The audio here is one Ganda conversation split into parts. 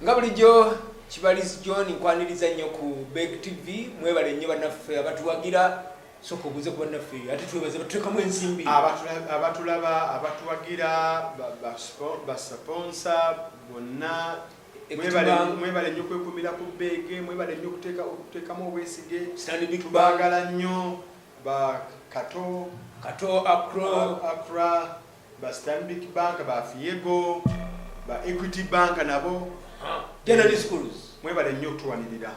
nga bulijjo Kibalizi John nkwaniriza nnyo ku Beg TV mwebale nnyo bannaffe abatuwagira soko buze ku bannaffe ate twebaze batuteekamu ensimbi abatulaba abatuwagira ba sponsor bonna mwebale nnyo kwekumira ku Beg mwebale nnyo okuteekamu obwesige tubagala nnyo ba Kato Accra ba Stanbic Bank ba Fiego ba Equity Bank nabo General Schools mwebale nnyo tuwanirira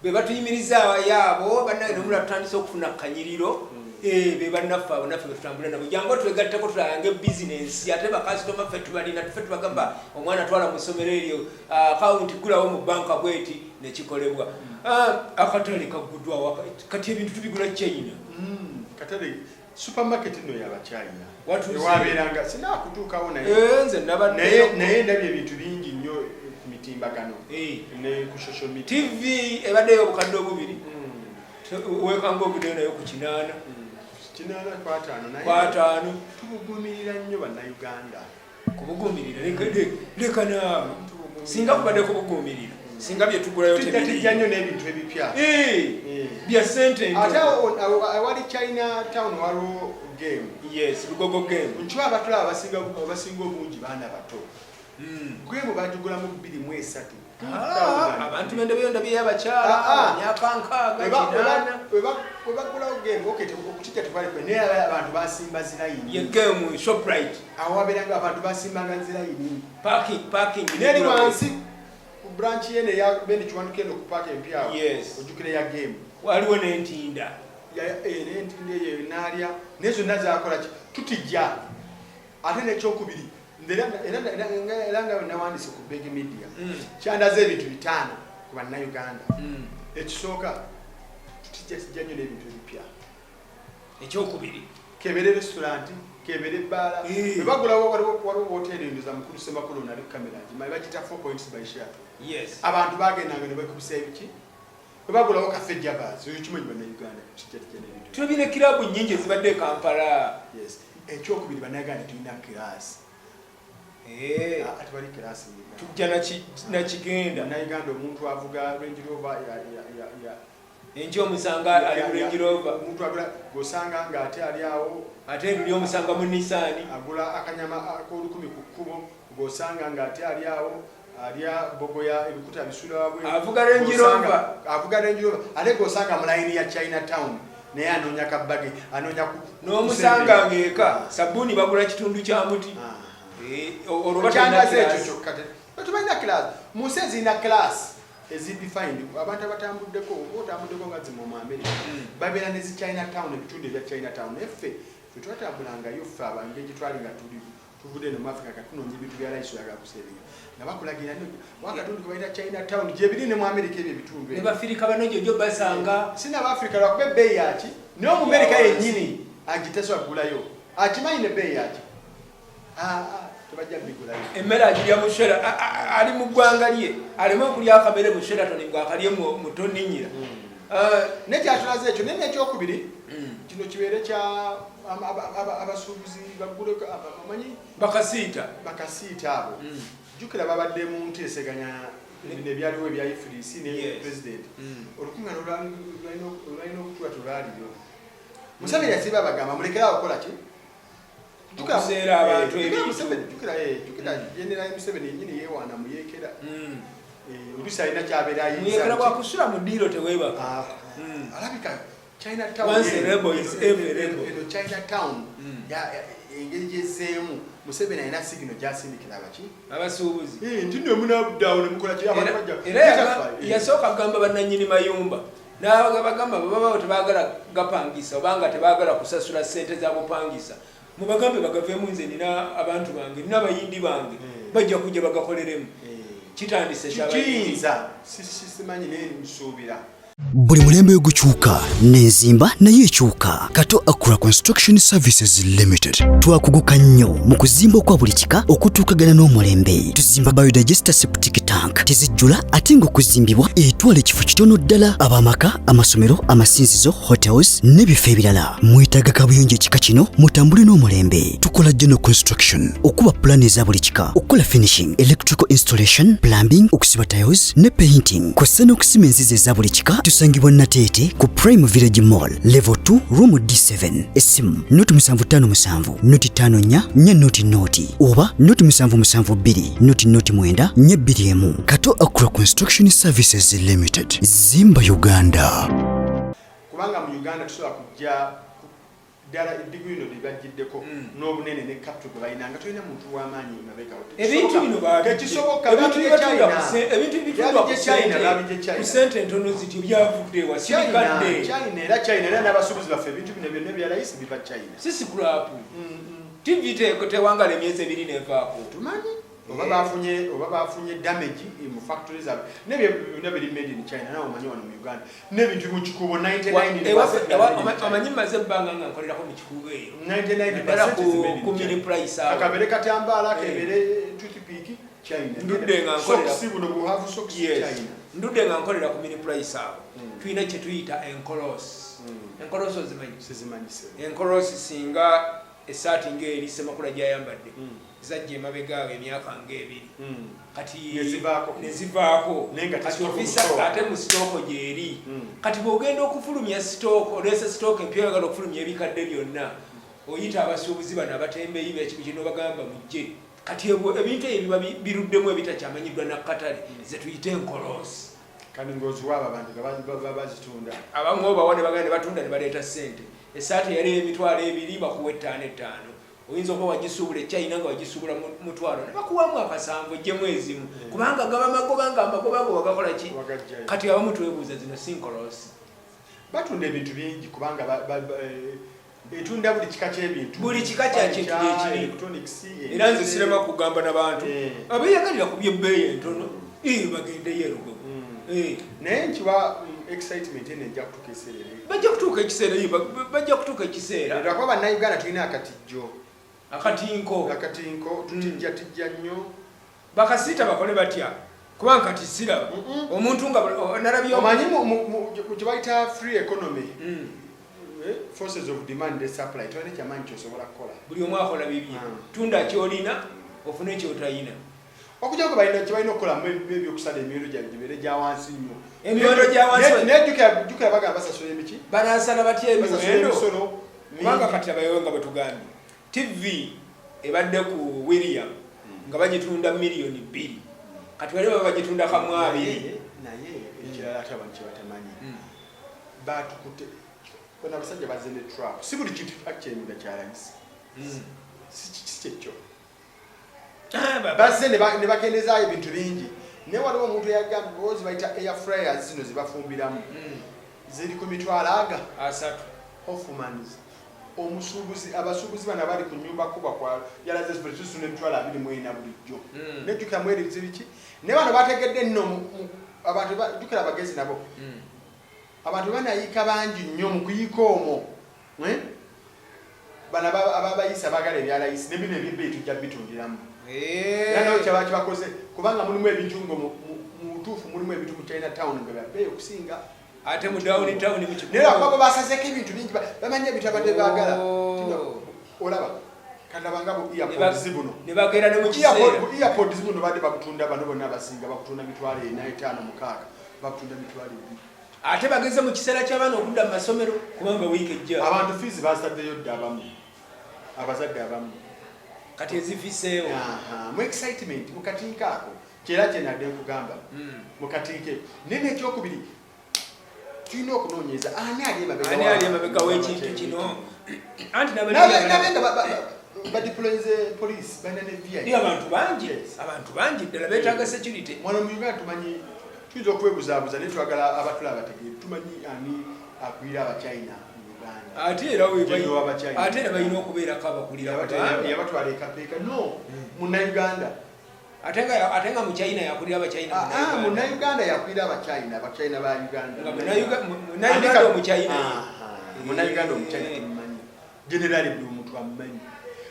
be batuyimiriza yaabo bannange nomula tutandise okufuna kanyiriro be bannaffe abo naffe betutambula nabo jangu twegatteko tulayange business ate bakasitoma ffe tubalina tuffe tubagamba omwana twala mu ssomero eryo account gulawo mu banka bweti nekikolebwa akatale kaguddwa kati ebintu tubigula China katale supermarket no yaba China waberanga sinakutuukawo nze naye ndabye ebintu bingi nnyo ku mitimbagano ne ku social media TV ebaddeyo obukadde obubiri wekanga obuddeyo nayo ku kinaana kwataano tubugumirira nnyo bannayuganda kubugumirira leka naawe singa kubadde kubugumirira singa byetugulayo tujja nnyo n'ebintu ebipya bya sente ate awali China town waliwo game yes lugogo game nkiwa abatulaba abasinga obungi baana bato game bagigulamu 23 abantu bendabyo abakyala myaka nkaaga kinaana webagulawo game okukijja tubalekwe naye abantu basimba zilayini ye game Shoprite awo wabeeranga abantu basimbanga zilayini parking neri wansi branch yene ya bendi kiwandikendo ku park empya ojukire ya game waliwo n'entinda n'entinda eyo nalya nezo nazakola tutijja ate nekyokubiri era nga nawandise ku Beg Media kyandaze ebintu 5 ku bannayuganda ekisooka tujja nnyo n'ebintu ebipya ekyokubiri kebere restaurant kebere bala bagulawo waliwo hoteli ndoza mukulu semakulu nali kamera njimayi bagita 4 points by share abantu bagendanga ne bakubisa ebiki bagulawo cafe Jabaz oyo kimanyi bannayuganda tulabina kilabu nnyingi ezibadde Kampala ekyokubiri bannayuganda tulina class atubali class tujja nakigenda bannayuganda omuntu avuga Range Rover enji omusanga ali mu Range Rover omuntu agula gosanga nga ate ali awo ate ndi omusanga mu Nissan agula akanyama ak'olukumi ku kkubo gosanga nga ate ali awo alya bogoya ebikuta bisula wabwe avuga Range Rover ate gosanga mu line ya China town naye anoonya kabage anoonya n'omusanga ng'eka sabuni bagula kitundu kya muti olwobatandaze ekyo kyokka tetubalina class mu nsi ezirina class ezidefined abantu abatambuddeko otambuddeko nga zima mu America babeera ne zi China town ebitundu ebya China town effe twetwatambulangayo ffe abange gitwali nga tuvudde no mu Africa katunoonya ebintu bya layisi oyaga kuseeringa nga bakulagira wakatundu kebayita China town gyebiri ne mu America ebyo ebitundu ne bafirika bano gyo basanga sina Abafrika lwakuba ebbeeyi yaki naye mu America yennyini agiteswa gulayo akimanyi ne bbeeyi yaki emmere agirya mu Sheraton ali mu ggwanga lye aleme okulya akamere mu Sheraton ng'akalye mu tonninyira naye kyatulaze ekyo naye nekyokubiri kino kibeere kya abasuubuzi bagguleko amanyi bakasiita abo jjukira babadde mu nteeseganya bino ebyaliwo ebya Ifirisi ne President olukuŋŋaana olwalina okutuwa tulaaliyo Museveni yasiba bagamba mulekerawo okukola ki okuseera abantu jukira General Museveni yennyini yeewaana muyeekera oluusi alina kyabeera ayinza kwa kusula mu ddiiro teweebaka alabika China town China town engeri gyezeemu Museveni alina sigino gyasindikira abaki abasuubuzi nti nno munabuddawo ne mukola era yasooka kugamba bannannyini mayumba n'abagamba babawo tebaagala gapangisa obanga tebaagala kusasula ssente za bupangisa mubagambe bagaveemu nze nina abantu bange nina abayindi bange bajja kujja bagakoleremu kitandise kiyinza simanyi naye nsuubira Buli mulembe gukyuka n'enzimba naye ekyuka. Kato Akura Construction Services Limited twakuguka nnyo mu kuzimba okwa buli kika okutuukagana n'omulembe. Tuzimba biodigester septic tank tezijjula ate ng'okuzimbibwa etwala ekifo kitono ddala ab'amaka, amasomero, amasinzizo, hotels n'ebifo ebirala. Mwetaaga kabuyonjo ekika kino mutambule n'omulembe. Tukola general construction okuba plan eza buli kika, okukola finishing, electrical installation, plumbing, okusiba tiles ne painting. Kw'ossa n'okusima enzizi eza buli kika. Tusangibwa Nateete ku Prime Village Mall level 2 room D7. Esimu noti 757 noti 54 noti noti oba noti 772 noti 9 Kato Akura Construction Services Limited. Zimba Uganda. Kubanga mu Uganda tusobola kujja dala eddiguli no libajjiddeko n'obunene ne capital gwe bayinanga tolina muntu w'amaanyi mabega ebintu bino tekisoboka ebintu ku sente ntono ziti byavudde wa sibikadde China era n'abasuubuzi baffe ebintu bino byonna bya layisi biva China sisi kulapu TV tewangala emyezi ebiri nevaako tumanyi oba bafunye damage mu factories abo nebyo biri made in China nawo manyi wano mu Uganda n'ebintu mu kikubo 99% amanyi maze ebbanga nga nkolera ko mu kikubo eyo 99% ku mini price awo akabere katyambala kebere toothpick China ndudde nga nkolera socks buno buhavu socks China ndudde nga nkolera ku mini price awo tuyina kye tuyita enkolos enkolos zimanyi enkolos singa esaati ng'eri Ssemakula gy'ayambadde zajja emabega emyaka ng'ebiri kati nezivaako kati ofisa ate mu sitooko gyeri kati bw'ogenda okufulumya sitooko olesa sitooka empya oyagala okufulumya ebikadde byonna oyita abasuubuzi bano abatembeeyi bekibi kino bagamba mujje kati ebintu ebyo biba biruddemu ebitakyamanyiddwa nakatale ze tuyite enkolosi kandi ng'oziwaaba abantu nga bazitunda abamu obawa ne bagenda ne batunda ne baleeta ssente esaati yali emitwalo 2 bakuwa 5 oyinza okuba wagisuubula ekyayina nga wagisuubula mutwalo ne bakuwamu akasanvu ejjemu ezimu kubanga gaba magoba nga amagoba go bagakola ki kati abamu twebuuza zino sinkolosi batunda ebintu bingi kubanga etunda buli kika ky'ebintu buli kika kya kintu ekiri era nze sirema kugamba n'abantu abeeyagalira ku byebbeeyi entono bagendeyo erugo naye nkiwa excitement enejja kutuuka ekiseera bajja kutuuka ekiseera lwakuba bannayuganda tulina akatinko tutijjatijja nnyo bakasiita bakole batya kubanga kati siraba omuntu nga nalabye omanyi kye bayita free economy forces of demand and supply tolina ekyamanyi kyosobola kukola buli omu akola bibye tunda kyolina ofune kyotayina okujja ko balina kye balina okukola mu ebyokusala emiwendo gyabwe gibeere gya wansi nnyo emiwendo gya wansi nejjukira bagamba basasula emiki banasala batya emiwendo kubanga kati abayowe nga bwetugambye TV ebadde ku William nga bagitunda miliyoni 2 kati wali baba bagitunda kamwabi naye ekirala ate abantu kye batamanyi batukute bonna abasajja bazze ne trap si buli kintu akyenyuga kya layisi si kyekyo bazze ne bakendezaayo ebintu bingi naye waliwo omuntu eyagamba boozi bayita air fryers zino zebafumbiramu ziri ku mitwalo aga 3 Hoffmans omusuubuzi abasuubuzi bana bali ku nyumba kuba kwa yalaze versus n'emitwalo 24 bulijjo nejjukira mweri zibiki ne bano bategedde nno abantu jukira abagezi nabo abantu banayika bangi nnyo mu kuyika omwo bana ababayisa bagala ebyalayisi nebino ebibbe tujja bitundiramu nayo kyaba kibakoze kubanga mulimu ebintu ngo mutuufu mulimu ebintu mu China town nga byabeeyo okusinga ate mu downtown mu kibuga nera kwabo basazeko ebintu bingi bamanye ebintu abadde baagala olaba kandabanga bu earpods zibuno ne bagera ne mu kiseera earpods zibuno badde bakutunda bano bonna abasinga bakutunda mitwalo 4 5 6 bakutunda mitwalo 2 ate bageze mu kiseera ky'abaana okudda mu masomero kubanga wiiki ejja abantu fees basaddeyo dda abamu abazadde abamu kati ezifiseewo mu excitement mu katinka ako kyera kyenadde nkugamba mu katinke nene ekyokubiri tulina okunoonyeza ani ali emabega w'ekintu kino anti badeployize police balina ne VIP abantu bangi ddala beetaaga security mwana mu Uganda tumanyi tuyinza okwebuzaabuza naye twagala abatula abategeevu tumanyi ani akulira abachina mu Uganda ate era balina okubeerako abakulira yabatwala ekapeeka no munnauganda atenga mu China yakulira aba China Uganda yakulira aba China ba Uganda mu China Uganda mu China generally buli omuntu amanyi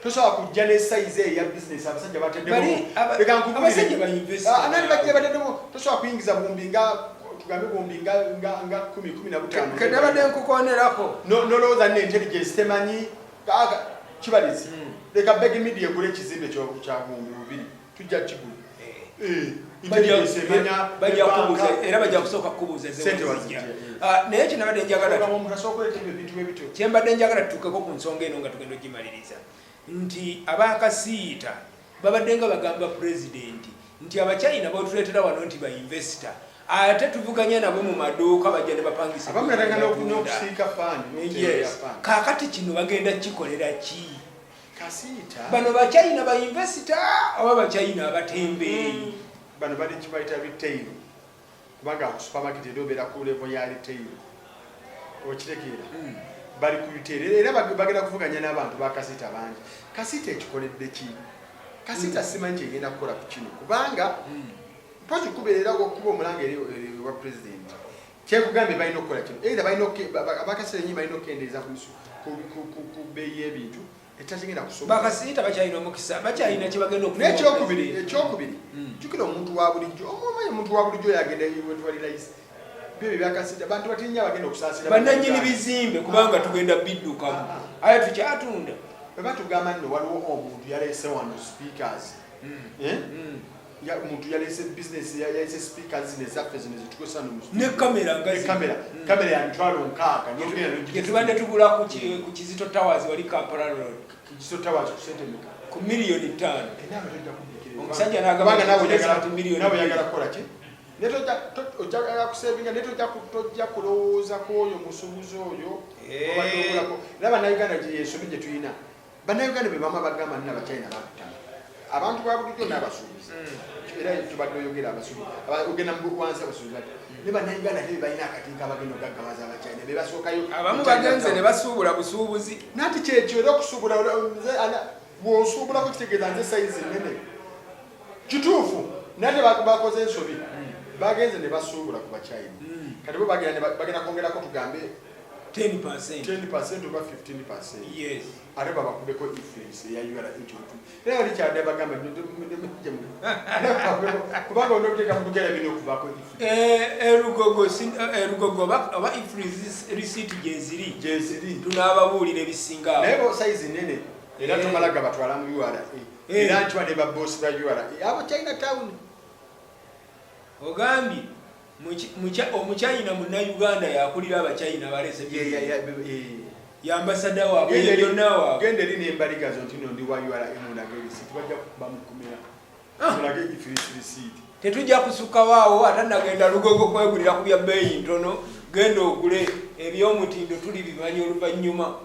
tosobola kujja ne size ya business abasajja bateddemu abasajja ba invest anani bajja bateddemu tosobola kuyingiza bombi tugambe bombi nga 10-15 kadabadde nkukonerako nolowooza ne intelligence temanyi kibalizi leka beg media egula ekizimbe kya bombi bubiri tujja kigula era bajja kusooka kubuuza naye kinabadde kyembadde njagala tutukeko ku nsonga eno nga tugenda ogimaliriza nti abakasiita babadde nga bagamba pulezidenti nti abachina botuleetera wano nti bainvesita ate tuvuganya nabo mu maduuka bajja ne bapangisa kaakati kino bagenda kikolera ki bano bachina bainvesita oba bachina abatembeeyi bano bali kibayita retail kubanga supermarket edobeera ku level ya retail okitegeera bali ku retail era bagenda kuvuganya n'abantu ba Kasita bangi Kasita ekikoledde ki Kasita simanyi egenda kukola ku kino kubanga mpaki kubeerera okuba omulanga eri wa president kyekugambe balina okukola kino era abakasita enyi balina okukendeeza ku beeyi y'ebintu etakigenda kusobola bakasiita bakyalina omukisa bakyalina kye bagenda okufuna ekyokubiri jjukira omuntu wa bulijjo omumanyi omuntu wa bulijjo yagenda wetwali layisi byo byakasita abantu batinya bagenda okusaasira bannannyini bizimbe kubanga tugenda biddukamu aye tukyatunda bwe batugamba nno waliwo omuntu yaleese wano speakers omuntu yaleese business yaleese speakers zino ezaffe zino zitukozesa ne kamera kamera ya mitwalo 6 getubadde tugula ku Kizito Towers wali Kampala Road Kizito Towers ku sente meka ku milioni 5 omusajja n'agamba nawe yagala kukola ki ojja kusevinga tojja kulowooza ku oyo musuubuzi oyo era bannayuganda ensobi gye tulina bannayuganda be bamu abagamba nina abachina bakutama abantu ba bulijjo n'abasuubuzi era tubadde oyogera abasuubuzi ogenda wansi abasuubuzi bati ne bannayuganda te balina akatinka abagenda ogaggabaza abachina be basookayo abamu bagenze ne basuubula busuubuzi nati kyekyo era okusuubula bw'osuubulako kitegeeza nze sayizi nnene kituufu nate bakoze ensobi bagenze ne basuubula ku bachina kati bo bagenda kwongerako tugambe 10% oba 15%. Yes. Ate babakubeko influence ya URA ekintu. Era oli kyadde bagamba kubanga onoteeka mutugera bino okuvaako erugogo oba influence receipt gyeziri tunaababuulira ebisinga awo. Naye bo size nene era tomalaga batwala mu URA era nti wadde baboosi ba URA abo Chinatown. Ogambye omuchina munnayuganda yakulira abachina balese yambasada waabwe yonna waabwe gende eri n'embaligazo nti no ndi wa URA emunageri bajja bamukumira munage ifirisiiti tetujja kusukka waawo ate nagenda Lugogo kwegulira ku bya bbeeyi ntono genda ogule eby'omutindo tuli bimanyi oluvannyuma